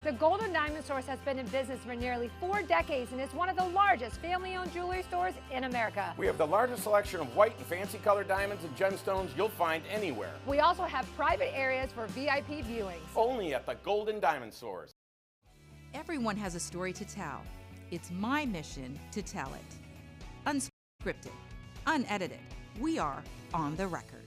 The Golden Diamond Source has been in business for nearly 4 decades and is one of the largest family-owned jewelry stores in America. We have the largest selection of white and fancy colored diamonds and gemstones you'll find anywhere. We also have private areas for VIP viewings. Only at the Golden Diamond Source. Everyone has a story to tell. It's my mission to tell it. Unscripted, unedited. We are on the record.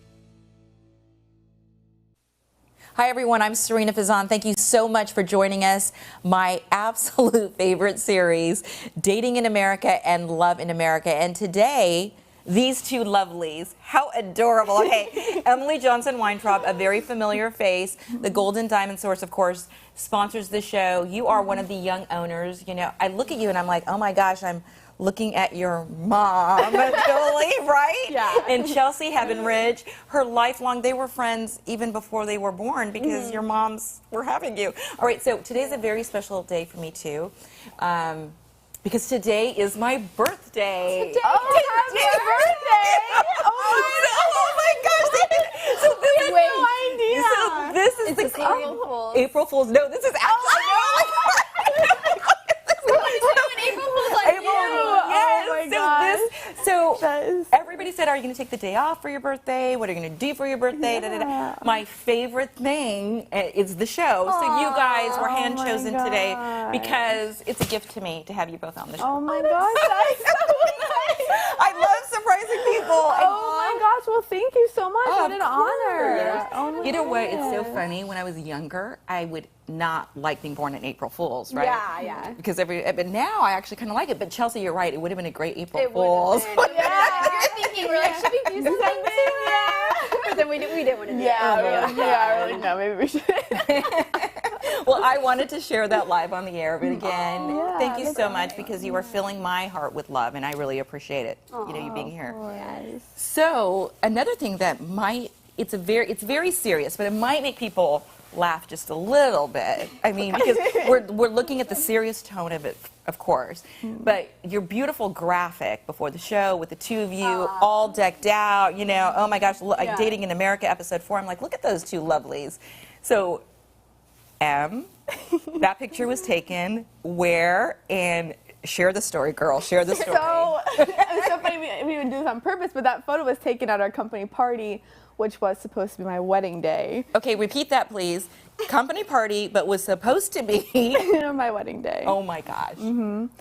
Hi everyone, I'm Serena Fazan. Thank you so much for joining us. My absolute favorite series, Dating in America and Love in America. And today, these two lovelies, how adorable. Hey, Emily Johnson Weintraub, a very familiar face. The Golden Diamond Source, of course, sponsors the show. You are one of the young owners. You know, I look at you and I'm like, oh my gosh, I'm looking at your mom, Julie, right? Yeah. And Chelsea Heavenridge, her lifelong, they were friends even before they were born because your moms were having you. All right, so today's a very special day for me too. Because today is my birthday. Today's your birthday! Oh my gosh! So this is no idea. So this is It's April Fool's. April Fool's. No, this is actually. So everybody said, are you going to take the day off for your birthday? What are you going to do for your birthday? Da, da, da. My favorite thing is the show. So you guys were hand chosen today because it's a gift to me to have you both on the show. Oh my gosh, that's so nice. I love surprising people. Oh my gosh, well thank you so much. What an Of honor. course. Oh my You know what? It's so goodness. funny. When I was younger, I would not like being born in April Fool's, right? Yeah. Because but now I actually kind of like it. But Chelsea, you're right. It would have been a great April It Fool's. would've been. Yeah. You're thinking, we're like, should we do something? But then we didn't want to do it. Yeah, really, no, maybe we should. Well, I wanted to share that live on the air, but again, yeah, thank you that's so much because you are filling my heart with love, and I really appreciate it. You know, you being here. Yes. So another thing that it's very serious, but it might make people laugh just a little bit. I mean, because we're looking at the serious tone of it, of course. But your beautiful graphic before the show with the two of you all decked out, you know, oh my gosh, like Dating in America episode 4. I'm like, look at those two lovelies. So, that picture was taken where? And share the story, girl. Share the story. So it's so funny we didn't do this on purpose, but that photo was taken at our company party, which was supposed to be my wedding day. Okay, repeat that, please. Company party, but was supposed to be My wedding day. Oh my gosh.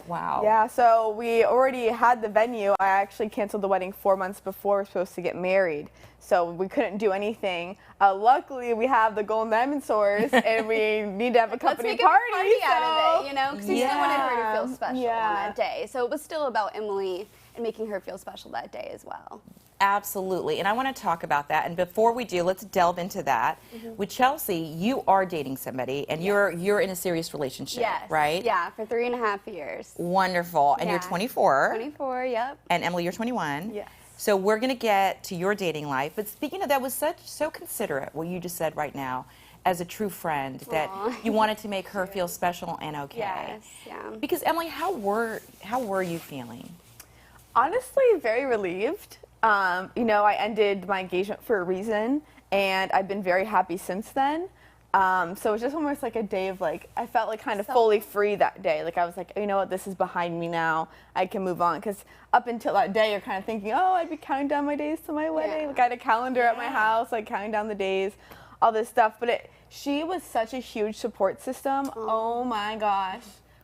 Wow. Yeah, so we already had the venue. I actually canceled the wedding 4 months before we were supposed to get married. So we couldn't do anything. Luckily, we have the Golden Diamond Source, and we need to have a company Let's make party. a party out of it, you know, because we still wanted her to feel special on Yeah. that day. So it was still about Emily and making her feel special that day as well. Absolutely. And I want to talk about that. And before we do, let's delve into that. With Chelsea, you are dating somebody, and you're in a serious relationship, Yes. right? Yeah, for 3.5 years. Wonderful. And you're Yeah. 24. 24, yep. And Emily, you're 21. Yes. So we're going to get to your dating life. But speaking of that, was so considerate what you just said right now, as a true friend, that you wanted to make her feel special and okay. Yes, yeah. Because Emily, how were you feeling? Honestly, very relieved. You know, I ended my engagement for a reason, and I've been very happy since then. So it was just almost like a day of like, I felt like kind of fully free that day. Like I was like, you know what, this is behind me now. I can move on. Because up until that day, you're kind of thinking, oh, I'd be counting down my days to my wedding. Yeah. Like I had a calendar at my house, like counting down the days, all this stuff. But she was such a huge support system. Oh my gosh.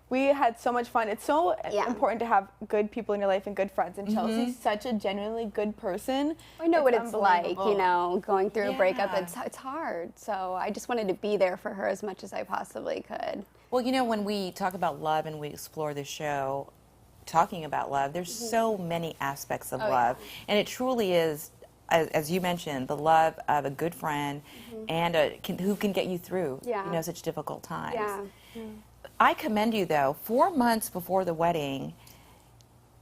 We had so much fun. It's so important to have good people in your life and good friends. And Chelsea's such a genuinely good person. I know what it's like, you unbelievable. know, going through a breakup. Yeah. It's hard. So I just wanted to be there for her as much as I possibly could. Well, you know, when we talk about love and we explore the show, talking about love, there's so many aspects of love. And it truly is, as you mentioned, the love of a good friend and who can get you through, you know, such difficult times. Yeah. I commend you, though. 4 months before the wedding,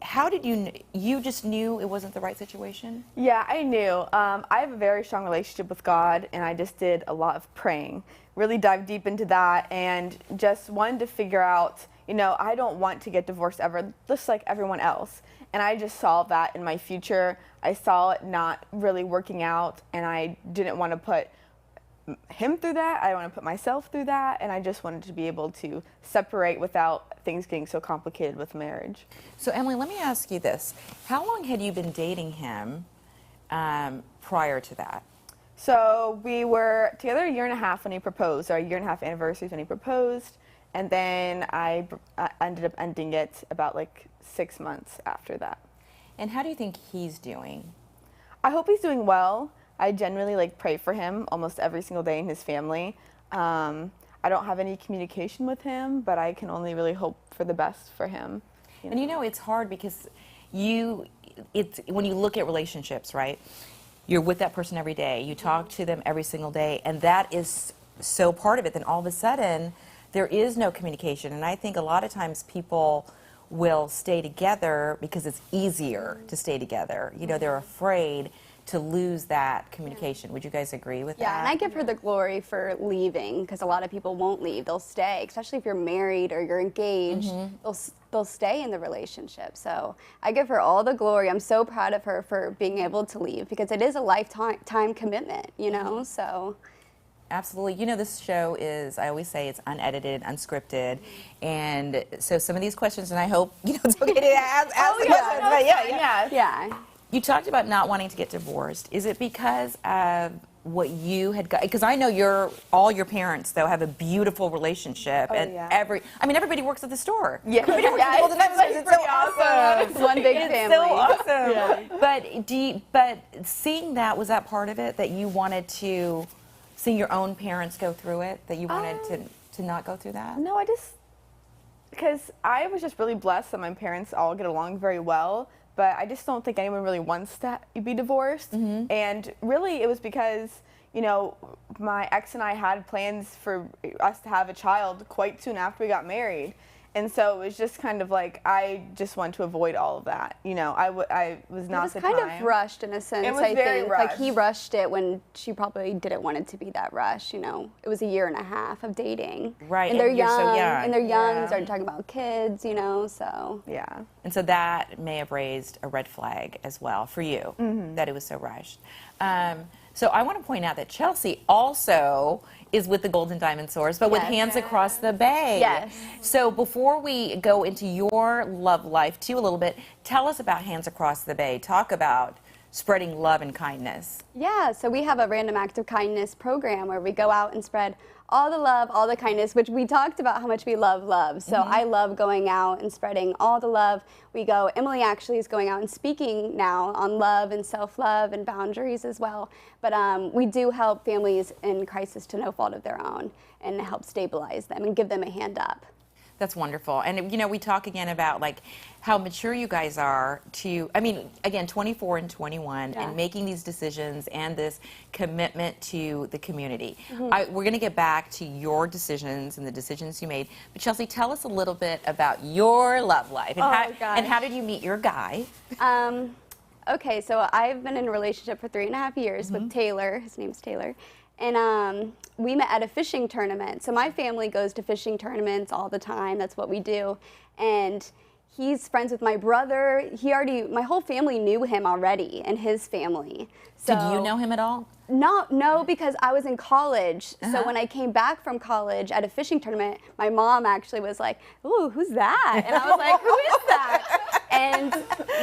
how did you just knew it wasn't the right situation? Yeah, I knew. I have a very strong relationship with God, and I just did a lot of praying. Really dived deep into that, and just wanted to figure out, you know, I don't want to get divorced ever, just like everyone else. And I just saw that in my future. I saw it not really working out, and I didn't want to put him through that. I don't want to put myself through that. And I just wanted to be able to separate without things getting so complicated with marriage. So Emily, let me ask you this. How long had you been dating him prior to that? So we were together a year and a half when he proposed. Our 1.5-year anniversary is when he proposed. And then I ended up ending it about like 6 months after that. And how do you think he's doing? I hope he's doing well. I genuinely like pray for him almost every single day and his family. I don't have any communication with him, but I can only really hope for the best for him. And you know, it's hard because when you look at relationships, right? You're with that person every day. You talk to them every single day, and that is so part of it. Then all of a sudden, there is no communication. And I think a lot of times people will stay together because it's easier to stay together. You know, they're afraid to lose that communication. Would you guys agree with that? Yeah, and I give her the glory for leaving, because a lot of people won't leave. They'll stay, especially if you're married or you're engaged. They'll stay in the relationship. So I give her all the glory. I'm so proud of her for being able to leave, because it is a lifetime commitment, you know, so. Absolutely. You know, this show is, I always say, it's unedited, unscripted. And so some of these questions, and I hope, you know, it's okay to ask the questions. But Yeah. You talked about not wanting to get divorced. Is it because of what you had got? Because I know all your parents, though, have a beautiful relationship. And everybody works at the store. Yeah. Everybody works at the Golden Diamond Store. It's so awesome. It's one big family. It's so awesome. But seeing that, was that part of it, that you wanted to, seeing your own parents go through it, that you wanted to not go through that? No, because I was just really blessed that my parents all get along very well. But I just don't think anyone really wants to be divorced. And really, it was because, you know, my ex and I had plans for us to have a child quite soon after we got married. And so it was just kind of like, I just wanted to avoid all of that. You know, I was not the time. It was kind of rushed in a sense, It was very think. rushed. Like, he rushed it when she probably didn't want it to be that rush, you know. It was a 1.5 years of dating. Right. And they're you're young. so young. And they're young, started talking about kids, you know, so. Yeah. And so that may have raised a red flag as well for you, that it was so rushed. So I want to point out that Chelsea also is with the Golden Diamond Source, but with Hands Across the Bay. Yes. So before we go into your love life too a little bit, tell us about Hands Across the Bay. Talk about spreading love and kindness. Yeah, so we have a random act of kindness program where we go out and spread all the love, all the kindness, which we talked about how much we love love. So I love going out and spreading all the love. Emily actually is going out and speaking now on love and self-love and boundaries as well. But we do help families in crisis to no fault of their own and help stabilize them and give them a hand up. That's wonderful. And, you know, we talk again about, like, how mature you guys are to, I mean, again, 24 and 21, and making these decisions and this commitment to the community. We're going to get back to your decisions and the decisions you made. But, Chelsea, tell us a little bit about your love life. And how did you meet your guy? Okay, so I've been in a relationship for 3.5 years with Taylor. His name's Taylor. And we met at a fishing tournament. So my family goes to fishing tournaments all the time. That's what we do. And he's friends with my brother. My whole family knew him already, and his family. So Did you know him at all? No, because I was in college. So when I came back from college at a fishing tournament, my mom actually was like, "Ooh, who's that?" And I was like, "Who is that?" And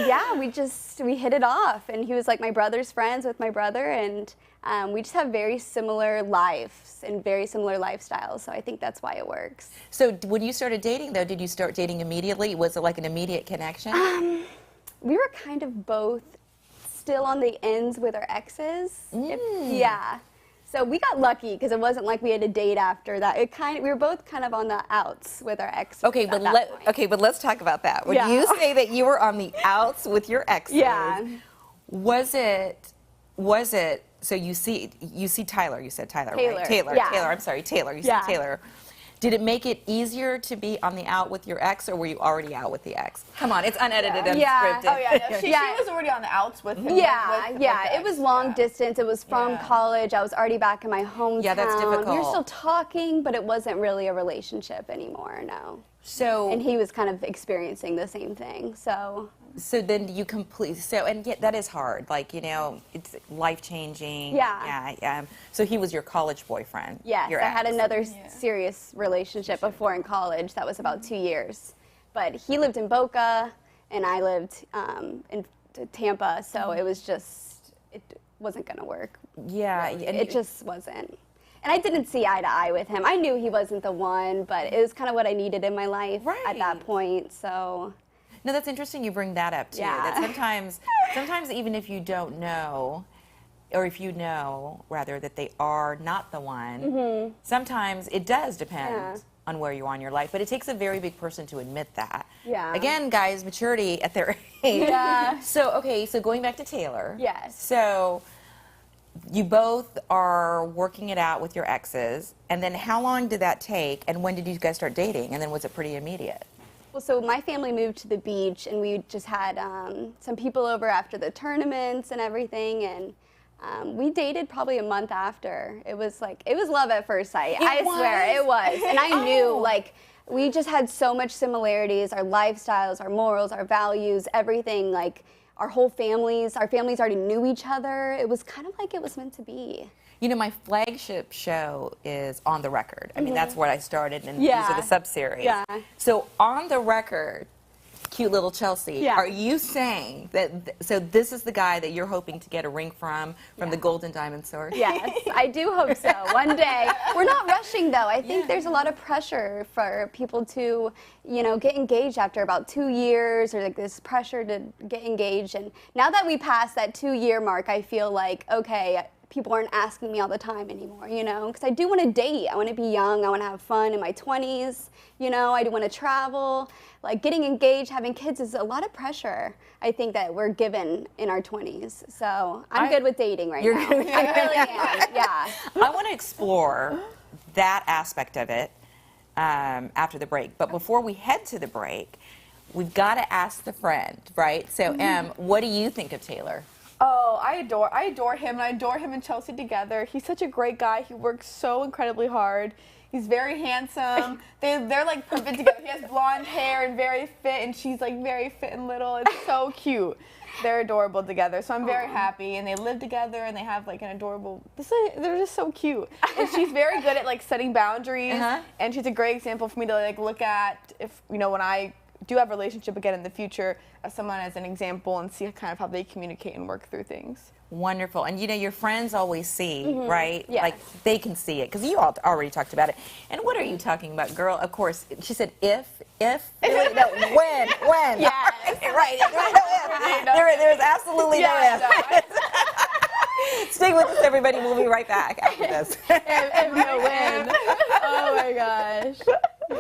yeah, we hit it off. And he was like my brother's friends with my brother, and we just have very similar lives and very similar lifestyles. So I think that's why it works. So when you started dating, though, did you start dating immediately? Was it like an immediate connection? We were kind of both still on the ends with our exes. Yeah. So we got lucky because it wasn't like we had a date after that. We were both kind of on the outs with our exes. Okay, but let's talk about that. When you say that you were on the outs with your exes, was it so you see Tyler, you said Tyler, Taylor. right? Taylor, Yeah. Taylor, I'm sorry, Taylor, you said Taylor. Did it make it easier to be on the out with your ex, or were you already out with the ex? Come on, it's unedited and scripted. Oh yeah, no, she was already on the outs with him. It was long distance. It was from college. I was already back in my hometown. Yeah, that's difficult. We were still talking, but it wasn't really a relationship anymore, no. So And he was kind of experiencing the same thing. So then you and yet that is hard. Like, you know, it's life-changing. Yeah. So he was your college boyfriend. yes, your I had ex. another serious relationship before in college that was about 2 years. But he lived in Boca and I lived in Tampa, so it was just, it wasn't going to work. Yeah. It just wasn't. And I didn't see eye to eye with him. I knew he wasn't the one, but it was kind of what I needed in my life at that point. So. No, that's interesting you bring that up too. Yeah. That sometimes even if you don't know, or if you know rather that they are not the one, sometimes it does depend on where you are in your life. But it takes a very big person to admit that. Yeah. Again, guys, maturity at their age. Yeah. So going back to Taylor. Yes. So you both are working it out with your exes, and then how long did that take, and when did you guys start dating, and then was it pretty immediate? Well, so my family moved to the beach, and we just had some people over after the tournaments and everything, and we dated probably a month after. It was love at first sight. I swear, it was. And I knew, like, we just had so much similarities, our lifestyles, our morals, our values, everything, like, our families already knew each other. It was kind of like it was meant to be. You know, my flagship show is On the Record. I mean, that's where I started, and these are the sub-series. Yeah. So, On the Record, cute little Chelsea, are you saying that, so this is the guy that you're hoping to get a ring from the Golden Diamond Source? Yes, I do hope so. One day. We're not rushing, though. I think there's a lot of pressure for people to, you know, get engaged after about 2 years, or like this pressure to get engaged. And now that we passed that 2-year mark, I feel like, okay, people aren't asking me all the time anymore, you know, because I do want to date. I want to be young. I want to have fun in my 20s. You know, I do want to travel. Like, getting engaged, having kids is a lot of pressure, I think, that we're given in our 20s. So I'm good with dating right now. I really am, yeah. I want to explore that aspect of it after the break. But before we head to the break, we've got to ask the friend, right? So, Em, what do you think of Taylor? Oh, I adore him, and I adore him and Chelsea together. He's such a great guy. He works so incredibly hard. He's very handsome. They're like perfect together. He has blonde hair and very fit, and she's like very fit and little. It's so cute. They're adorable together, so I'm very happy. And they live together, and they have like an adorable. They're just so cute. And she's very good at like setting boundaries, and she's a great example for me to like look at if when I do have a relationship again in the future, as someone as an example, and see kind of how they communicate and work through things. Wonderful. And you know, your friends always see, right? Yes. Like, they can see it, because you all already talked about it. And what are you talking about, girl? Of course, she said if. No, when. Yes. Right. There's absolutely no if. Stay with us, everybody. We'll be right back after this. And no win. Oh my gosh.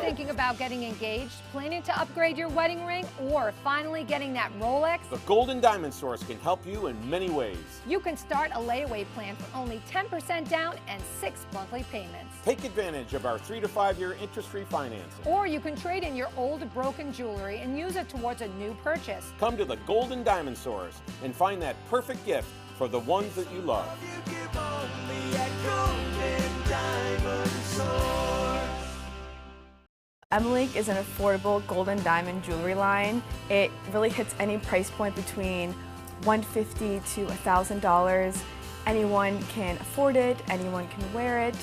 Thinking about getting engaged, planning to upgrade your wedding ring, or finally getting that Rolex? The Golden Diamond Source can help you in many ways. You can start a layaway plan for only 10% down and 6 monthly payments. Take advantage of our 3 to 5 year interest-free financing. Or you can trade in your old broken jewelry and use it towards a new purchase. Come to the Golden Diamond Source and find that perfect gift for the ones that you love. Emily is an affordable gold and diamond jewelry line. It really hits any price point between $150 to $1,000. Anyone can afford it, anyone can wear it.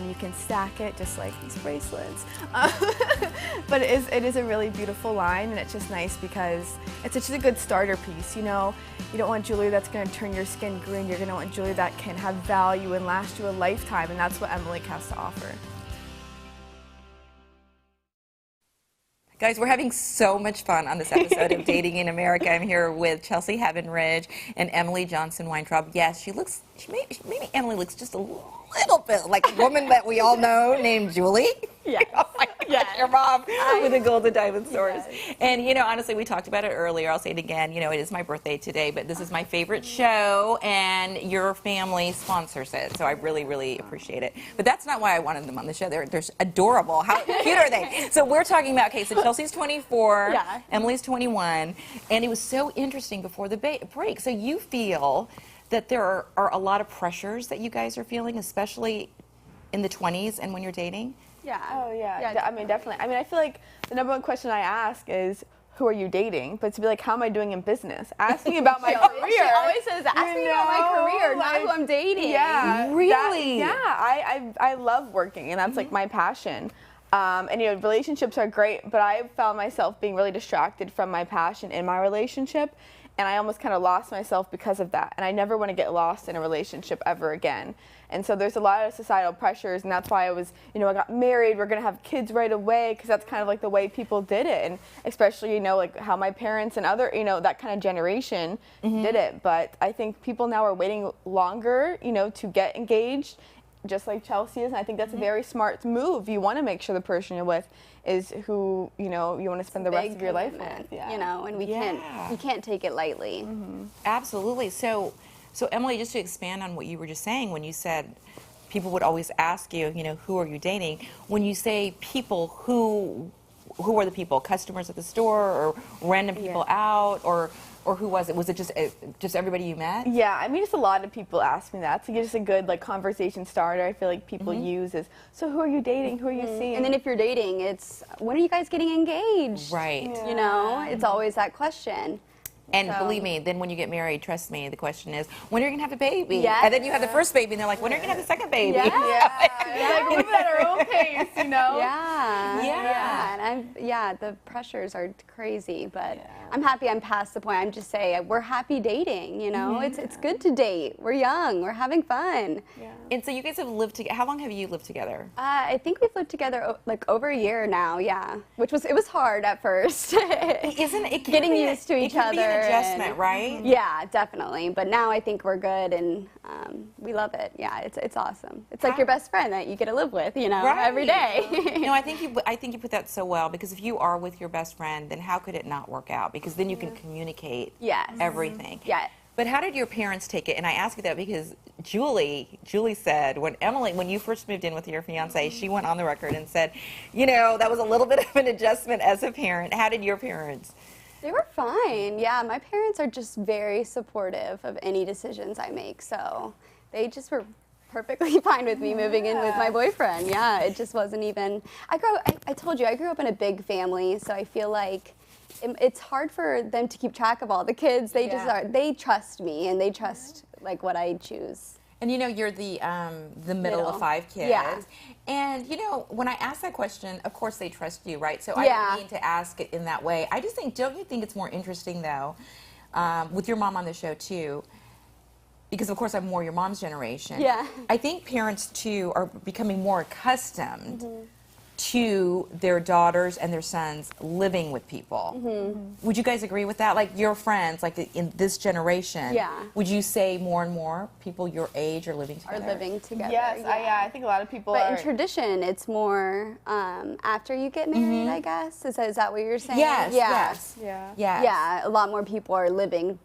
You can stack it just like these bracelets. But it is a really beautiful line, and it's just nice because it's just a good starter piece, you know? You don't want jewelry that's gonna turn your skin green. You're gonna want jewelry that can have value and last you a lifetime, and that's what Emily has to offer. Guys, we're having so much fun on this episode of Dating in America. I'm here with Chelsea Heaven-Ridge and Emily Johnson Weintraub. Yes, maybe Emily looks just a little bit like a woman that we all know named Julie. Yeah. Oh my gosh, your mom with a golden diamond source. Yes. And, you know, honestly, we talked about it earlier. I'll say it again. You know, it is my birthday today, but this is my favorite show, and your family sponsors it. So I really, really appreciate it. But that's not why I wanted them on the show. They're adorable. How cute are they? So we're talking about, okay, so Chelsea's 24, Emily's 21, and it was so interesting before the break. So you feel that there are a lot of pressures that you guys are feeling, especially in the 20s and when you're dating? Yeah. Oh yeah. Yeah, I mean, definitely. I mean, I feel like the number one question I ask is, who are you dating? But to be like, how am I doing in business? Ask me about my career. She always says, ask me about my career, not who I'm dating. Yeah. Really? I love working, and that's like my passion. And you know, relationships are great, but I found myself being really distracted from my passion in my relationship, and I almost kind of lost myself because of that. And I never want to get lost in a relationship ever again. And so there's a lot of societal pressures, and that's why I was, you know, I got married, we're going to have kids right away, because that's kind of like the way people did it. And especially, you know, like how my parents and other, you know, that kind of generation did it. But I think people now are waiting longer, you know, to get engaged, just like Chelsea is. And I think that's a very smart move. You want to make sure the person you're with is who, you know, you want to spend the rest of your life with. Yeah. You know, and we can't take it lightly. Absolutely. So Emily, just to expand on what you were just saying, when you said people would always ask you, you know, who are you dating? When you say people, who are the people? Customers at the store, or random people out, or who was it? Was it just everybody you met? Yeah, I mean, just a lot of people ask me that. So it's just a good like conversation starter. I feel like people use is, so who are you dating? Who are you seeing? And then if you're dating, it's, when are you guys getting engaged? Right. You know, it's always that question. And So- believe me, then when you get married, trust me, the question is, when are you going to have a baby? Yes. And then you have the first baby, and they're like, when are you going to have the second baby? Like move at our own pace, you know? Yeah. And the pressures are crazy, but I'm happy I'm past the point. I'm just saying, we're happy dating, you know? It's good to date. We're young. We're having fun. And so you guys have lived together. How long have you lived together? I think we've lived together like over a year now, yeah. It was hard at first. Isn't it Getting used to each It can be other an adjustment, and- right? Yeah, definitely. But now I think we're good, and we love it. Yeah, it's awesome. It's like your best friend that you get to live with, you know, Right. every day. No, I think you put that so well, because if you are with your best friend, then how could it not work out? Because then you can communicate Yes. everything. Yeah. But how did your parents take it? And I ask you that because Julie said when you first moved in with your fiance, she went on the record and said, you know, that was a little bit of an adjustment as a parent. How did your parents? They were fine. Yeah, my parents are just very supportive of any decisions I make. So they just were perfectly fine with me moving in with my boyfriend. Yeah, it just wasn't even. I told you, I grew up in a big family, so I feel like it's hard for them to keep track of all the kids. They just are. They trust me, and they trust like what I choose. And you know, you're the middle of 5 kids. Yeah. And you know, when I ask that question, of course they trust you, right? So I Yeah. didn't mean to ask it in that way. I just think, don't you think it's more interesting though, with your mom on the show too? Because of course I'm more your mom's generation. Yeah. I think parents too are becoming more accustomed to their daughters and their sons living with people. Would you guys agree with that? Like your friends, like in this generation, Yeah. would you say more and more people your age are living together? Are living together. Yes, I think a lot of people But are. in tradition, it's more after you get married, I guess. Is that what you're saying? Yes, Yeah. yes. Yeah. Yes. Yeah, a lot more people are living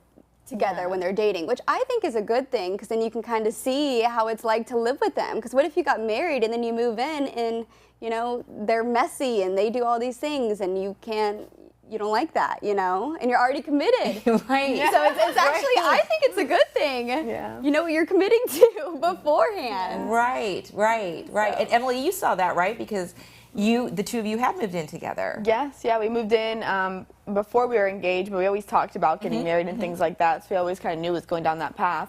together when they're dating, which I think is a good thing, because then you can kind of see how it's like to live with them. Because what if you got married and then you move in and, you know, they're messy and they do all these things and you don't like that, you know, and you're already committed. Right. So it's actually, I think it's a good thing. Yeah. You know what you're committing to beforehand. Right. And Emily, you saw that, right? Because the two of you have moved in together. Yes, yeah, we moved in before we were engaged, but we always talked about getting married and things like that, so we always kind of knew it was going down that path.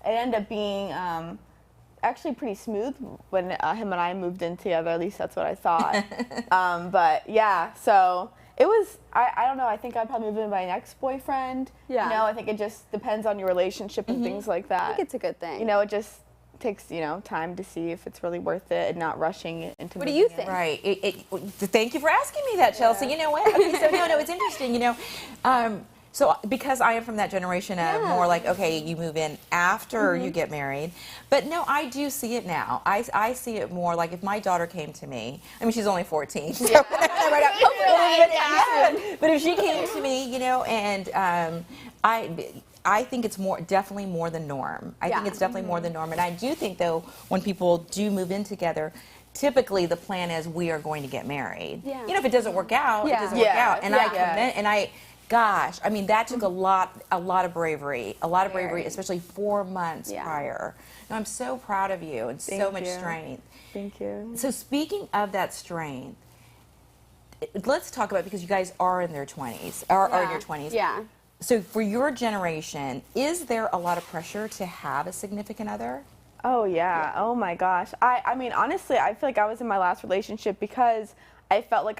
It ended up being actually pretty smooth when him and I moved in together, at least that's what I thought. But yeah, so it was, I don't know, I think I'd probably move in with my ex-boyfriend. Yeah. You know, I think it just depends on your relationship and things like that. I think it's a good thing. You know, it just takes, you know, time to see if it's really worth it and not rushing it into What do moving you in. think? Right. Thank you for asking me that, Chelsea. You know what? Okay, so no, it's interesting. You know, so because I am from that generation of more like, okay, you move in after you get married. But no, I do see it now. I see it more like if my daughter came to me. I mean, she's only 14. So but if she came to me, you know, and I think it's definitely more the norm. I think it's definitely more the norm. And I do think, though, when people do move in together, typically the plan is we are going to get married. Yeah. You know, if it doesn't work out, it Yeah. doesn't work Yeah. out. And Yeah. Gosh, I mean, that took a lot of bravery, Very. especially 4 months Yeah. prior. No, I'm so proud of you and so much you. strength. Thank you. So speaking of that strength, let's talk about, because you guys are in their 20s, are in your 20s. Yeah. So for your generation, is there a lot of pressure to have a significant other? Oh yeah. Oh my gosh. I mean, honestly, I feel like I was in my last relationship because I felt like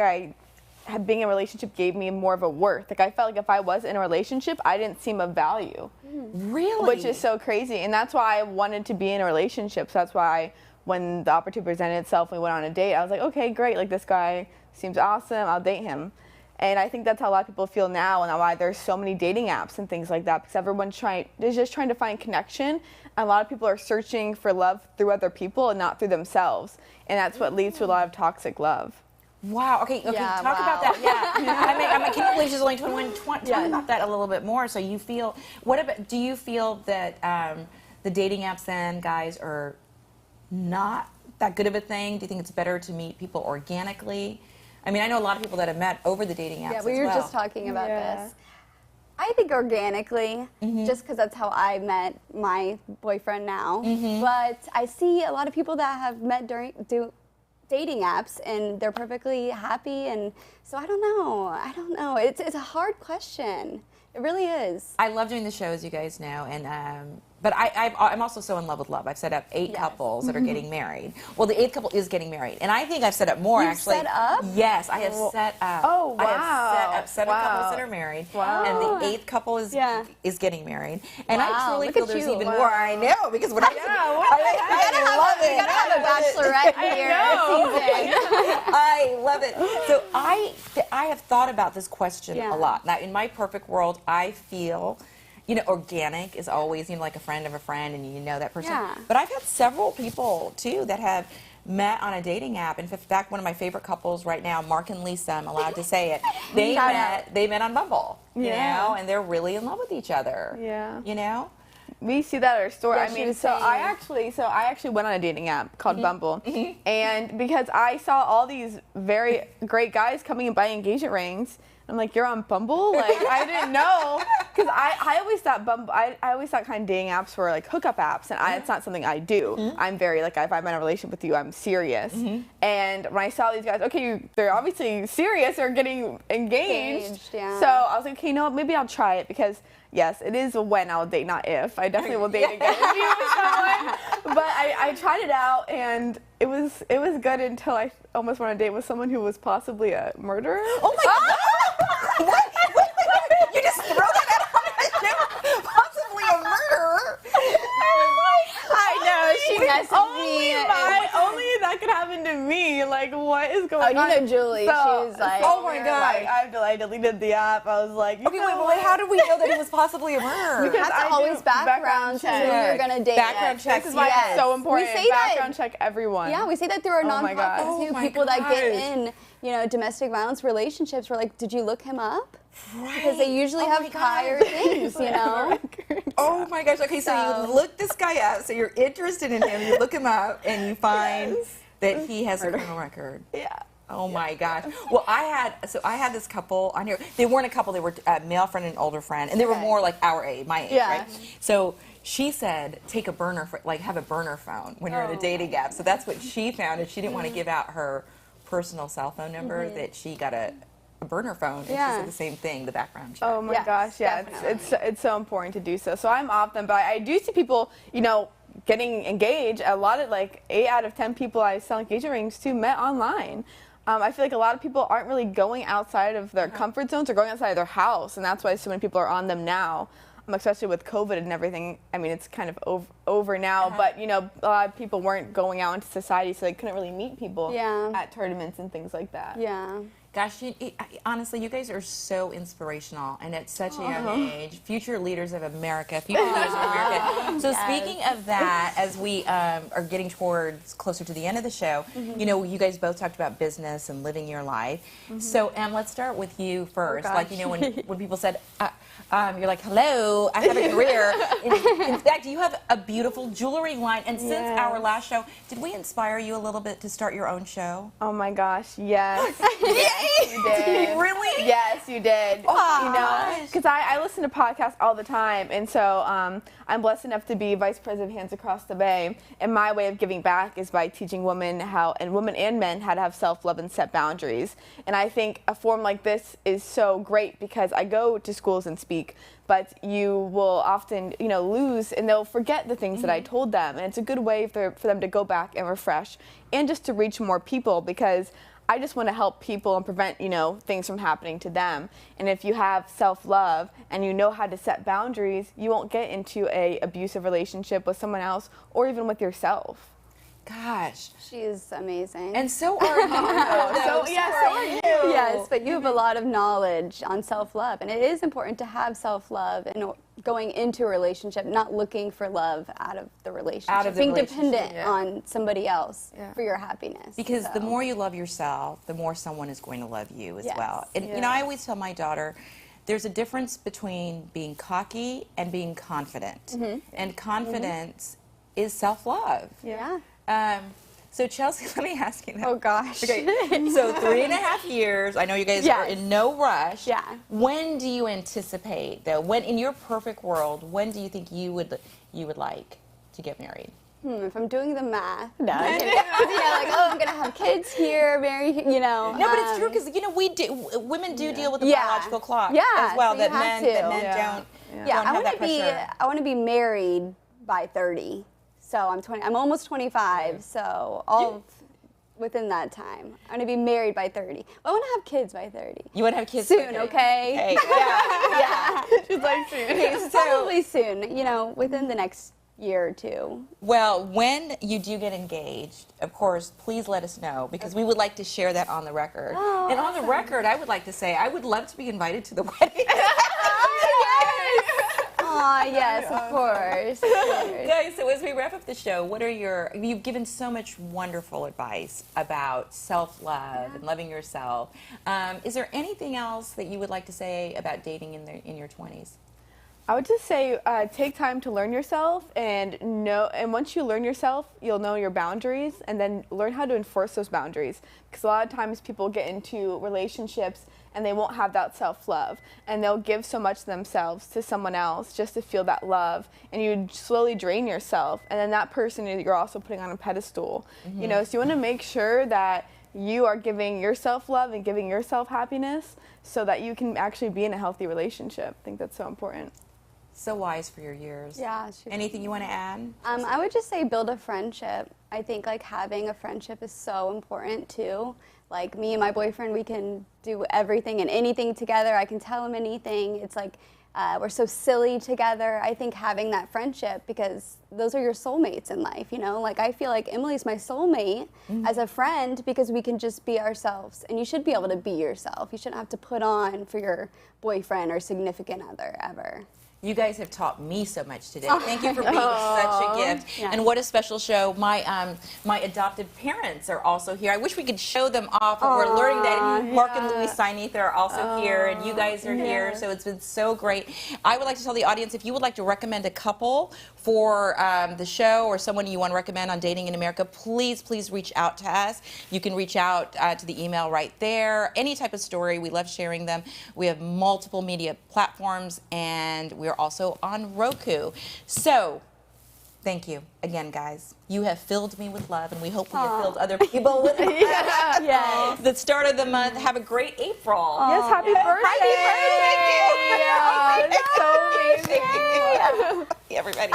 being in a relationship gave me more of a worth. Like I felt like if I was in a relationship, I didn't seem of value. Really? Which is so crazy. And that's why I wanted to be in a relationship. So that's why when the opportunity presented itself and we went on a date, I was like, okay, great. Like this guy seems awesome. I'll date him. And I think that's how a lot of people feel now, and why there's so many dating apps and things like that, because everyone's just trying to find connection. And a lot of people are searching for love through other people and not through themselves. And that's what leads to a lot of toxic love. Wow. Okay. Yeah, Talk about wow. that. Yeah. I mean, can you believe she's only 21? Tell me about that a little bit more. So you feel? Do you feel that the dating apps then, guys, are not that good of a thing? Do you think it's better to meet people organically? I mean, I know a lot of people that have met over the dating apps. Yeah, we were just talking about this. I think organically, just because that's how I met my boyfriend now. But I see a lot of people that have met during dating apps, and they're perfectly happy. And so I don't know. It's a hard question. It really is. I love doing the show, as you guys know, and but I'm also so in love with love. I've set up 8 couples that are getting married. Well, the 8th couple is getting married, and I think I've set up more. You've actually. set up? Yes, I have set up. Oh, wow. I have set up 7 couples that are married, and the 8th couple is getting married. And I Wow, truly look feel at there's you. even Wow. more. I know, because when I love it. We gotta have a bachelorette here. I love it. So I have thought about this question Yeah. a lot. Now, in my perfect world, I feel, organic is always, like a friend of a friend, and you know that person. Yeah. But I've had several people, too, that have met on a dating app. In fact, one of my favorite couples right now, Mark and Lisa, I'm allowed to say it, they met on Bumble, and they're really in love with each other. Yeah. We see that at our store. Yeah, I she mean, was so saying- I actually went on a dating app called Bumble, and because I saw all these very great guys coming and buying engagement rings, I'm like, you're on Bumble? Like, I didn't know, because I always thought Bumble. I always thought kind of dating apps were like hookup apps, and it's not something I do. I'm very like, if I'm in a relationship with you, I'm serious. And when I saw these guys, okay, they're obviously serious. They're getting engaged. Yeah. So I was like, okay, maybe I'll try it, because yes, it is a when I'll date, not if. I definitely will date again with you with someone. But I tried it out, and it was good until I almost went on a date with someone who was possibly a murderer. Oh my God! What? Wait. You just throw that out on the show? Possibly a murderer? I know, she messaged me. only that could happen to me. Like, what is going on? Oh, you know Julie. She was like, oh my God. I deleted the app. I was like, Okay, wait, how did we know that it was possibly a murderer? Because have to I always do background check who you're gonna date. Background check. This is why it's so important. We say that- Background check everyone. Yeah, we say that through our Oh my God. nonprofit too. Oh my People that get gosh. in, domestic violence relationships. We're like, did you look him up? Because they usually Oh have my God. higher things, Oh my gosh. Okay, so you look this guy up, so you're interested in him, you look him up, and you find that he has a criminal record. Yeah. Oh my gosh. Well, I had this couple on here. They weren't a couple, they were a male friend and an older friend, and they were more like our age, my age, Yeah. right? So she said, take a burner, have a burner phone when you're in a dating app. So that's what she found, and she didn't want to give out her personal cell phone number, that she got a burner phone, and she said the same thing, the background check. Oh my Yes, gosh, yeah, it's so important to do so. So I'm off them, but I do see people, getting engaged. A lot of 8 out of 10 people I sell engagement rings to met online. I feel like a lot of people aren't really going outside of their comfort zones or going outside of their house, and that's why so many people are on them now. Especially with COVID and everything. I mean, it's kind of over now, but a lot of people weren't going out into society, so they couldn't really meet people at tournaments and things like that. Yeah. Gosh, honestly, you guys are so inspirational, and at such a young age, future leaders of America, future leaders of America. So speaking of that, as we are getting towards closer to the end of the show, you guys both talked about business and living your life. So, let's start with you first. When people said, you're like, hello, I have a career. In fact, you have a beautiful jewelry line, and since our last show, did we inspire you a little bit to start your own show? Oh my gosh, yes. Yes, you did. Really? Yes, you did. Oh, you know, gosh. because I listen to podcasts all the time, and so I'm blessed enough to be vice president of Hands Across the Bay. And my way of giving back is by teaching women and men how to have self-love and set boundaries. And I think a forum like this is so great because I go to schools and speak, but you will often, lose and they'll forget the things that I told them. And it's a good way for them to go back and refresh and just to reach more people, because I just want to help people and prevent, things from happening to them. And if you have self-love and you know how to set boundaries, you won't get into a abusive relationship with someone else or even with yourself. Gosh. She is amazing. And so are you. So are you. Yes, but you have a lot of knowledge on self-love, and it is important to have self-love and going into a relationship, not looking for love out of the relationship, being dependent on somebody else for your happiness. Because the more you love yourself, the more someone is going to love you as well. And I always tell my daughter, there's a difference between being cocky and being confident. And confidence is self-love. Yeah. So Chelsea, let me ask you that. Oh gosh. Okay, so 3.5 years. I know you guys are in no rush. Yeah. When do you anticipate, though? When, in your perfect world, when do you think you would like to get married? If I'm doing the math, no. I'm gonna have kids here, marry, No, but it's true because women do deal with the biological clock as well. So that men don't have that pressure. I want to be married by 30. So I'm almost 25, so within that time. I'm going to be married by 30. I want to have kids by 30. You want to have kids soon, okay? Yeah. She's like soon. Probably soon, within the next year or two. Well, when you do get engaged, of course, please let us know, because we would like to share that on the record. Oh, and on the record, I would like to say I would love to be invited to the wedding. Yes, of course. Guys, so as we wrap up the show, you've given so much wonderful advice about self-love and loving yourself. Is there anything else that you would like to say about dating in your 20s? I would just say take time to learn yourself and once you learn yourself, you'll know your boundaries, and then learn how to enforce those boundaries. Because a lot of times people get into relationships and they won't have that self-love, and they'll give so much of themselves to someone else just to feel that love, and you slowly drain yourself, and then that person you're also putting on a pedestal. So you want to make sure that you are giving yourself love and giving yourself happiness so that you can actually be in a healthy relationship. I think that's so important. So wise for your years. Yeah. Anything you want to add? I would just say build a friendship. I think having a friendship is so important too. Like me and my boyfriend, we can do everything and anything together. I can tell him anything. It's we're so silly together. I think having that friendship, because those are your soulmates in life, I feel like Emily's my soulmate as a friend, because we can just be ourselves, and you should be able to be yourself. You shouldn't have to put on for your boyfriend or significant other ever. You guys have taught me so much today. Thank you for being such a gift. Yeah. And what a special show. My adopted parents are also here. I wish we could show them off, but we're learning that Mark and Louise Steinether are also here, and you guys are here, so it's been so great. I would like to tell the audience, if you would like to recommend a couple for the show, or someone you want to recommend on Dating in America, please reach out to us. You can reach out to the email right there. Any type of story, we love sharing them. We have multiple media platforms, and we're also on Roku. So, thank you again, guys. You have filled me with love, and we hope we have filled other people with love. Yes. The start of the month. Have a great April. Yes, happy birthday. Happy birthday. Thank you. It's so amazing. Everybody.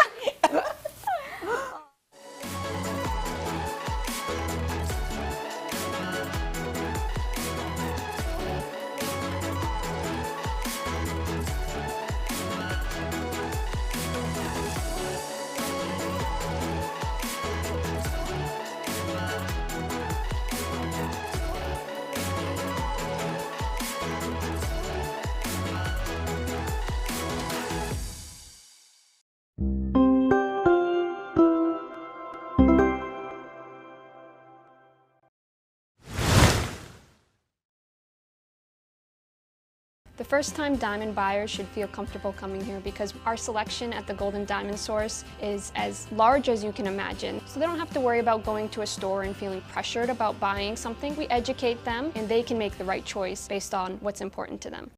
The first-time diamond buyers should feel comfortable coming here because our selection at the Gold and Diamond Source is as large as you can imagine. So they don't have to worry about going to a store and feeling pressured about buying something. We educate them and they can make the right choice based on what's important to them.